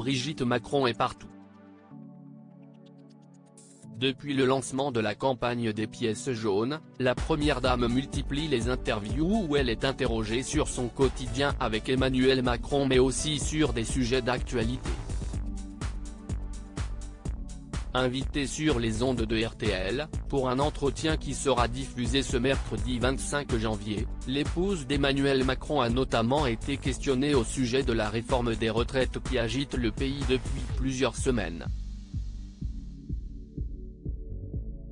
Brigitte Macron est partout. Depuis le lancement de la campagne des pièces jaunes, la première dame multiplie les interviews où elle est interrogée sur son quotidien avec Emmanuel Macron mais aussi sur des sujets d'actualité. Invitée sur les ondes de RTL, pour un entretien qui sera diffusé ce mercredi 25 janvier, l'épouse d'Emmanuel Macron a notamment été questionnée au sujet de la réforme des retraites qui agite le pays depuis plusieurs semaines.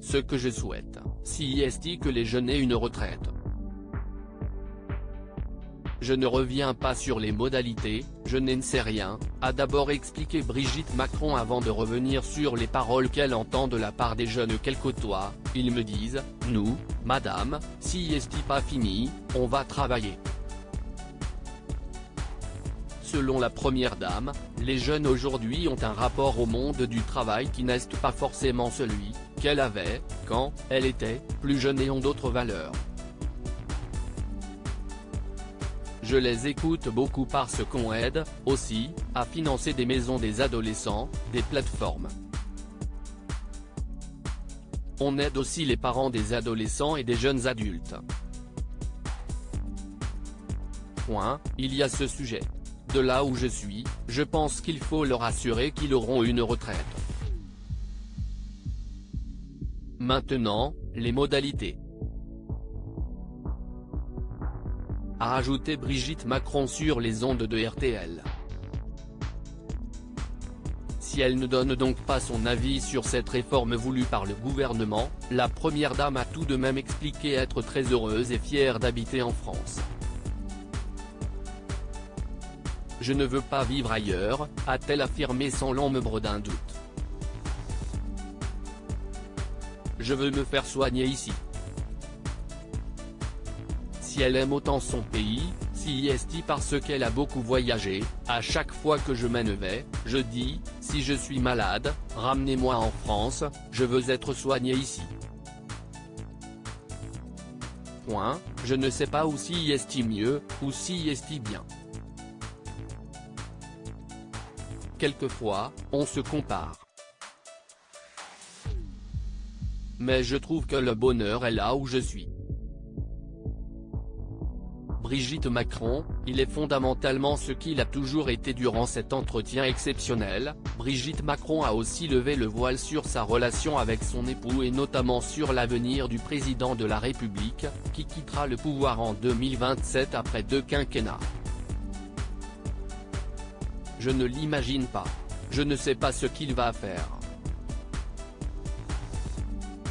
Ce que je souhaite, si est que les jeunes aient une retraite. Je ne reviens pas sur les modalités, je n'en sais rien, a d'abord expliqué Brigitte Macron avant de revenir sur les paroles qu'elle entend de la part des jeunes qu'elle côtoie. Ils me disent, nous, madame, si est pas fini, on va travailler. Selon la première dame, les jeunes aujourd'hui ont un rapport au monde du travail qui n'est pas forcément celui qu'elle avait quand elle était plus jeune et ont d'autres valeurs. Je les écoute beaucoup parce qu'on aide, aussi, à financer des maisons des adolescents, des plateformes. On aide aussi les parents des adolescents et des jeunes adultes. Il y a ce sujet. De là où je suis, je pense qu'il faut leur assurer qu'ils auront une retraite. Maintenant, les modalités. A ajouté Brigitte Macron sur les ondes de RTL. Si elle ne donne donc pas son avis sur cette réforme voulue par le gouvernement, la première dame a tout de même expliqué être très heureuse et fière d'habiter en France. Je ne veux pas vivre ailleurs, a-t-elle affirmé sans l'ombre d'un doute. Je veux me faire soigner ici. Si elle aime autant son pays, si est parce qu'elle a beaucoup voyagé, à chaque fois que je m'en vais, je dis, si je suis malade, ramenez-moi en France, je veux être soigné ici. Je ne sais pas où si est mieux, ou si est bien. Quelquefois, on se compare. Mais je trouve que le bonheur est là où je suis. Brigitte Macron, il est fondamentalement ce qu'il a toujours été durant cet entretien exceptionnel. Brigitte Macron a aussi levé le voile sur sa relation avec son époux et notamment sur l'avenir du président de la République, qui quittera le pouvoir en 2027 après 2 quinquennats. Je ne l'imagine pas. Je ne sais pas ce qu'il va faire.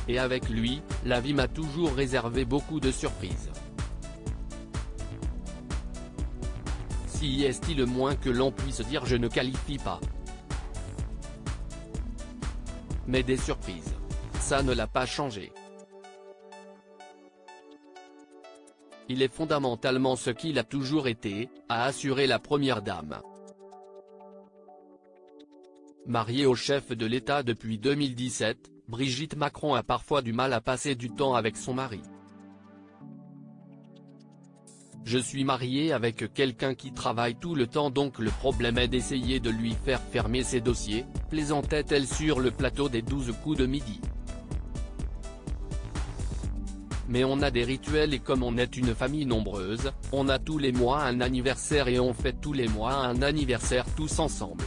Et avec lui, la vie m'a toujours réservé beaucoup de surprises. Si est-il le moins que l'on puisse dire, je ne qualifie pas. Mais des surprises. Ça ne l'a pas changé. Il est fondamentalement ce qu'il a toujours été, a assuré la première dame. Mariée au chef de l'État depuis 2017, Brigitte Macron a parfois du mal à passer du temps avec son mari. Je suis mariée avec quelqu'un qui travaille tout le temps donc le problème est d'essayer de lui faire fermer ses dossiers, plaisantait-elle sur le plateau des 12 coups de midi. Mais on a des rituels et comme on est une famille nombreuse, on a tous les mois un anniversaire et on fête tous les mois un anniversaire tous ensemble.